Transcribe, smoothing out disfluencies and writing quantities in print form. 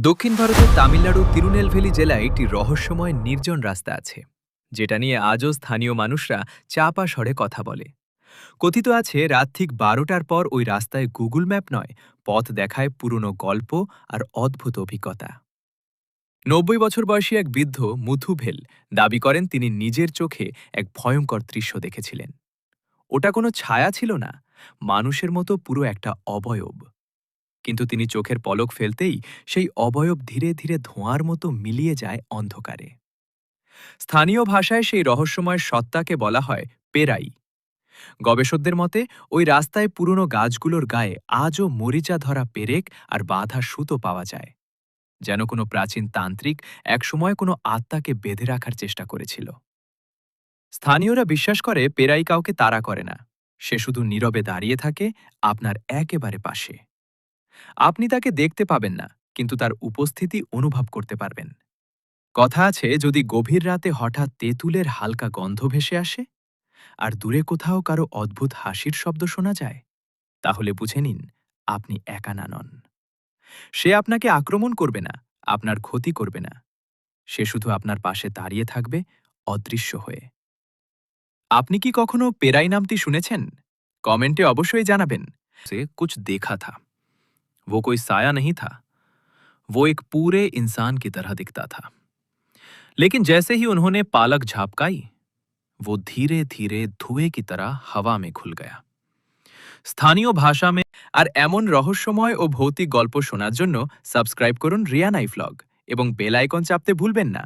দক্ষিণ ভারতের তামিলনাড়ুর তিরুনেলভেলি জেলায় একটি রহস্যময় নির্জন রাস্তা আছে, যেটা নিয়ে আজও স্থানীয় মানুষরা চাপা স্বরে কথা বলে। কথিত আছে রাত ঠিক 12টার পর ওই রাস্তায় গুগল ম্যাপ নয়, পথ দেখায় পুরনো গল্প আর অদ্ভুত অভিজ্ঞতা। 90 বছর বয়সী এক বৃদ্ধ মুথুভেল দাবি করেন তিনি নিজের চোখে এক ভয়ঙ্কর দৃশ্য দেখেছিলেন। ওটা কোনো ছায়া ছিল না, মানুষের মতো পুরো একটা অবয়ব। কিন্তু তিনি চোখের পলক ফেলতেই সেই অবয়ব ধীরে ধীরে ধোঁয়ার মতো মিলিয়ে যায় অন্ধকারে। স্থানীয় ভাষায় সেই রহস্যময় সত্তাকে বলা হয় পেরাই। গবেষকদের মতে ওই রাস্তায় পুরনো গাছগুলোর গায়ে আজও মরিচা ধরা পেরেক আর বাঁধা সুতো পাওয়া যায়, যেন কোনো প্রাচীন তান্ত্রিক একসময় কোনো আত্মাকে বেঁধে রাখার চেষ্টা করেছিল। স্থানীয়রা বিশ্বাস করে পেরাই কাউকে তাড়া করে না, সে শুধু নীরবে দাঁড়িয়ে থাকে আপনার একেবারে পাশে। আপনি তাকে দেখতে পাবেন না, কিন্তু তার উপস্থিতি অনুভব করতে পারবেন। কথা আছে যদি গভীর রাতে হঠাৎ তেঁতুলের হালকা গন্ধ ভেসে আসে আর দূরে কোথাও কারো অদ্ভুত হাসির শব্দ শোনা যায়, তাহলে বুঝে নিন আপনি একা না নন। সে আপনাকে আক্রমণ করবে না, আপনার ক্ষতি করবে না, সে শুধু আপনার পাশে দাঁড়িয়ে থাকবে অদৃশ্য হয়ে। আপনি কি কখনো পেরাই নামটি শুনেছেন? কমেন্টে অবশ্যই জানাবেন। সে কুছ দেখা থা, वो कोई साया नहीं था, वो एक पूरे इंसान की तरह दिखता था। लेकिन जैसे ही उन्होंने पालक झपकाई, वो धीरे धीरे धुएं की तरह हवा में घुल गया। স্থানীয় ভাষা মে আর এমন রহস্যময় ও ভৌতিক গল্প শোনার জন্য সাবস্ক্রাইব করুন রিয়া নাইফ্লগ এবং বেল আইকন চাপতে ভুলবেন না।